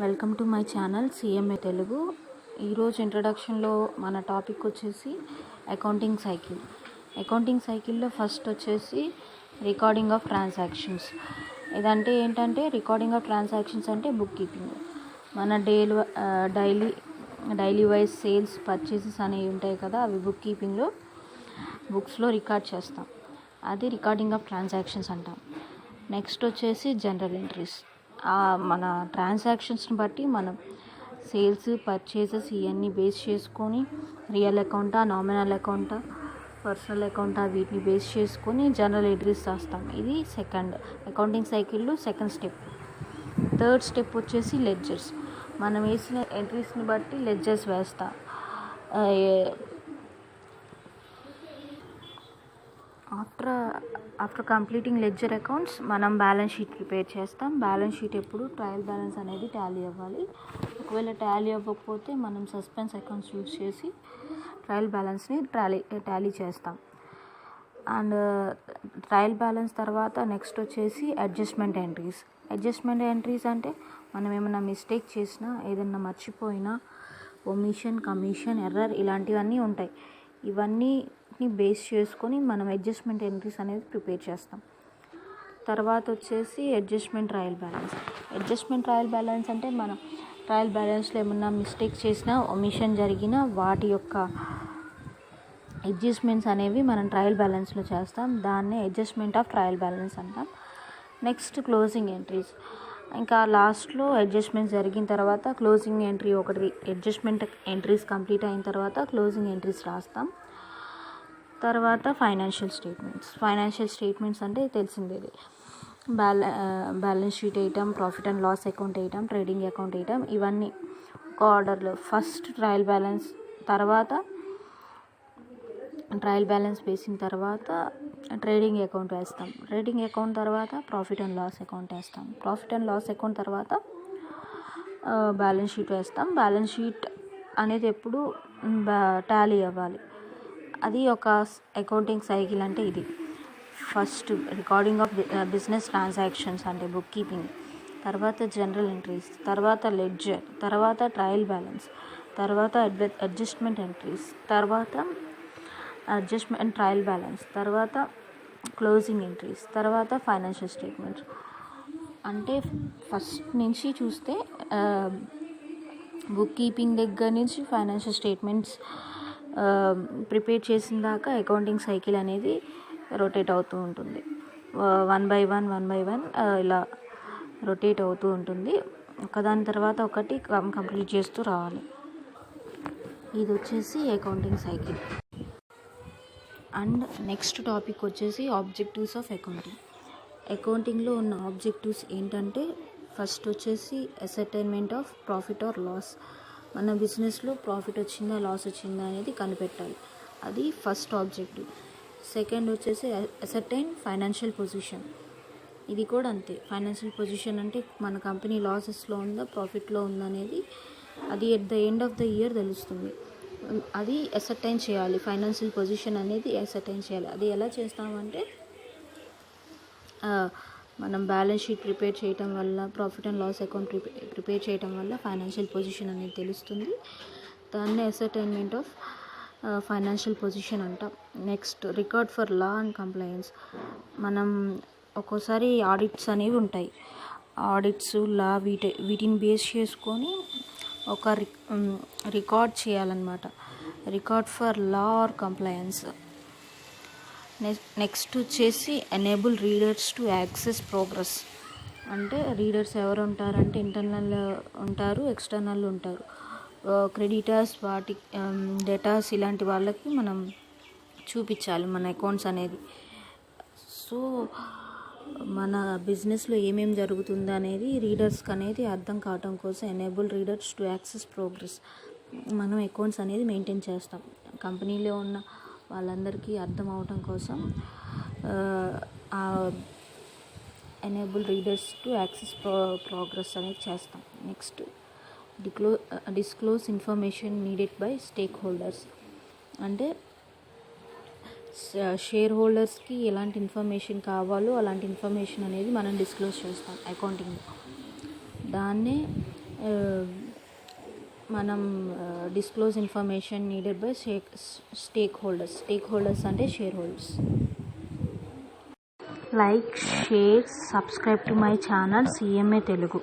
Welcome to my channel CMA Telugu. ఈరోజు ఇంట్రడక్షన్లో మన topic వచ్చేసి అకౌంటింగ్ సైకిల్లో ఫస్ట్ వచ్చేసి రికార్డింగ్ ఆఫ్ ట్రాన్సాక్షన్స్. ఇదంటే ఏంటంటే రికార్డింగ్ ఆఫ్ ట్రాన్సాక్షన్స్ అంటే బుక్ కీపింగ్. మన డైలీ వైజ్ సేల్స్ పర్చేసెస్ అనేవి ఉంటాయి కదా, అవి బుక్ కీపింగ్లో బుక్స్లో రికార్డ్ చేస్తాం. అది రికార్డింగ్ ఆఫ్ ట్రాన్సాక్షన్స్ అంటాం. నెక్స్ట్ వచ్చేసి జనరల్ ఎంట్రీస్. మన ట్రాన్సాక్షన్స్ని బట్టి మనం సేల్స్ పర్చేసెస్ ఇవన్నీ బేస్ చేసుకొని రియల్ అకౌంటా, నామినల్ అకౌంటా, పర్సనల్ అకౌంటా, వీటిని బేస్ చేసుకొని జనరల్ ఎంట్రీస్ రాస్తాం. ఇది సెకండ్ అకౌంటింగ్ సైకిల్లో సెకండ్ స్టెప్. థర్డ్ స్టెప్ వచ్చేసి లెడ్జర్స్. మనం వేసిన ఎంట్రీస్ని బట్టి లెడ్జర్స్ వేస్తాం. ఆఫ్టర్ కంప్లీటింగ్ లెడ్జర్ అకౌంట్స్ మనం బ్యాలెన్స్ షీట్ ప్రిపేర్ చేస్తాం. బ్యాలెన్స్ షీట్ ఎప్పుడు ట్రయల్ బ్యాలెన్స్ అనేది టాలీ అవ్వాలి. ఒకవేళ టాలీ అవ్వకపోతే మనం సస్పెన్స్ అకౌంట్స్ యూజ్ చేసి ట్రయల్ బ్యాలెన్స్ని టాలీ చేస్తాం. అండ్ ట్రయల్ బ్యాలెన్స్ తర్వాత నెక్స్ట్ వచ్చేసి అడ్జస్ట్మెంట్ ఎంట్రీస్ అంటే మనం ఏమైనా మిస్టేక్ చేసినా, ఏదైనా మర్చిపోయినా, ఒమిషన్, కమిషన్, ఎర్రర్ ఇలాంటివన్నీ ఉంటాయి. ఇవన్నీ బేస్ చేసుకొని మనం అడ్జస్ట్మెంట్ ఎంట్రీస్ అనేది ప్రిపేర్ చేస్తాం. తర్వాత వచ్చేసి అడ్జస్ట్మెంట్ ట్రయల్ బ్యాలెన్స్ అంటే మనం ట్రయల్ బ్యాలెన్స్లో ఏమన్నా మిస్టేక్ చేసినా, ఒమిషన్ జరిగినా వాటి యొక్క అడ్జస్ట్మెంట్స్ అనేవి మనం ట్రయల్ బ్యాలెన్స్లో చేస్తాం. దాన్నే అడ్జస్ట్మెంట్ ఆఫ్ ట్రయల్ బ్యాలెన్స్ అంటాం. Next closing entries. ఇంకా లాస్ట్లో అడ్జస్ట్మెంట్స్ జరిగిన తర్వాత క్లోజింగ్ ఎంట్రీ ఒకటి, అడ్జస్ట్మెంట్ ఎంట్రీస్ కంప్లీట్ అయిన తర్వాత క్లోజింగ్ ఎంట్రీస్ రాస్తాం. తర్వాత ఫైనాన్షియల్ స్టేట్మెంట్స్ అంటే తెలిసిందే. బ్యాలెన్స్ షీట్ వేయటం, ప్రాఫిట్ అండ్ లాస్ అకౌంట్ వేయటం, ట్రేడింగ్ అకౌంట్ వేయటం, ఇవన్నీ ఒక ఆర్డర్లో. ఫస్ట్ ట్రయల్ బ్యాలెన్స్, తర్వాత ట్రయల్ బ్యాలెన్స్ వేసిన తర్వాత ట్రేడింగ్ అకౌంట్ వేస్తాం. ట్రేడింగ్ అకౌంట్ తర్వాత ప్రాఫిట్ అండ్ లాస్ అకౌంట్ వేస్తాం. ప్రాఫిట్ అండ్ లాస్ అకౌంట్ తర్వాత బ్యాలెన్స్ షీట్ వేస్తాం. బ్యాలెన్స్ షీట్ అనేది ఎప్పుడు టాలీ అవ్వాలి. అది ఒక అకౌంటింగ్ సైకిల్ అంటే ఇది. First recording of business transactions అంటే బుక్ కీపింగ్, తర్వాత జనరల్ ఎంట్రీస్, తర్వాత లెడ్జర్, తర్వాత ట్రయల్ బ్యాలెన్స్, తర్వాత అడ్జస్ట్మెంట్ ఎంట్రీస్, తర్వాత అడ్జస్ట్మెంట్ ట్రయల్ బ్యాలెన్స్, తర్వాత క్లోజింగ్ ఎంట్రీస్, తర్వాత ఫైనాన్షియల్ స్టేట్మెంట్స్. అంటే ఫస్ట్ నుంచి చూస్తే బుక్ కీపింగ్ దగ్గర నుంచి ఫైనాన్షియల్ స్టేట్మెంట్స్ ప్రిపేర్ చేసిన దాకా అకౌంటింగ్ సైకిల్ అనేది రొటేట్ అవుతూ ఉంటుంది. వన్ బై వన్ ఇలా రొటేట్ అవుతూ ఉంటుంది. ఒకదాని తర్వాత ఒకటి కంప్లీట్ చేస్తూ రావాలి. ఇది వచ్చేసి accounting cycle. And next topic వచ్చేసి ఆబ్జెక్టివ్స్ ఆఫ్ అకౌంటింగ్లో ఉన్న ఆబ్జెక్టివ్స్ ఏంటంటే ఫస్ట్ వచ్చేసి అసర్టైన్మెంట్ ఆఫ్ ప్రాఫిట్ ఆర్ లాస్. మన బిజినెస్లో ప్రాఫిట్ వచ్చిందా, లాస్ వచ్చిందా అనేది కనిపెట్టాలి. అది ఫస్ట్ ఆబ్జెక్టివ్. సెకండ్ వచ్చేసి అసర్టైన్ ఫైనాన్షియల్ పొజిషన్. ఇది కూడా అంతే. ఫైనాన్షియల్ పొజిషన్ అంటే మన కంపెనీ లాసెస్లో ఉందా, ప్రాఫిట్లో ఉందా అనేది అది at the end of the year తెలుస్తుంది. అది అసర్టైన్ చేయాలి. ఫైనాన్షియల్ పొజిషన్ అనేది అసర్టైన్ చేయాలి. అది ఎలా చేస్తామంటే మనం బ్యాలెన్స్ షీట్ ప్రిపేర్ చేయటం వల్ల, profit and loss account prepare చేయటం వల్ల ఫైనాన్షియల్ పొజిషన్ అనేది తెలుస్తుంది. దాన్ని అసర్టైన్మెంట్ ఆఫ్ ఫైనాన్షియల్ పొజిషన్ అంటాం. Next record for law and compliance. మనం ఒక్కోసారి ఆడిట్స్ అనేవి ఉంటాయి. ఆడిట్స్, లా వీటిని బేస్ చేసుకొని ఒక రికార్డ్ చేయాలన్నమాట. Record for law or compliance. Next వచ్చేసి enable readers to access progress. అంటే రీడర్స్ ఎవరు ఉంటారంటే ఇంటర్నల్ ఉంటారు, ఎక్స్టర్నల్ ఉంటారు. క్రెడిటర్స్, వాటి డేటాస్ ఇలాంటి వాళ్ళకి మనం చూపించాలి మన అకౌంట్స్ అనేది. సో మన బిజినెస్లో ఏమేమి జరుగుతుంది అనేది రీడర్స్కి అనేది అర్థం కావటం కోసం enable readers to access progress మనం అకౌంట్స్ అనేది మెయింటైన్ చేస్తాం. కంపెనీలో ఉన్న వాళ్ళందరికీ అర్థం అవటం కోసం enable readers to access progress అనేది చేస్తాం. Next disclose information needed by stakeholders. అంటే షేర్ హోల్డర్స్కి ఎలాంటి ఇన్ఫర్మేషన్ కావాలో అలాంటి ఇన్ఫర్మేషన్ అనేది మనం డిస్క్లోజ్ చేస్తాం అకౌంటింగ్లో. దాన్నే మనం disclose information needed by stakeholders అంటే shareholders. Like, share, subscribe to my channel CMA Telugu.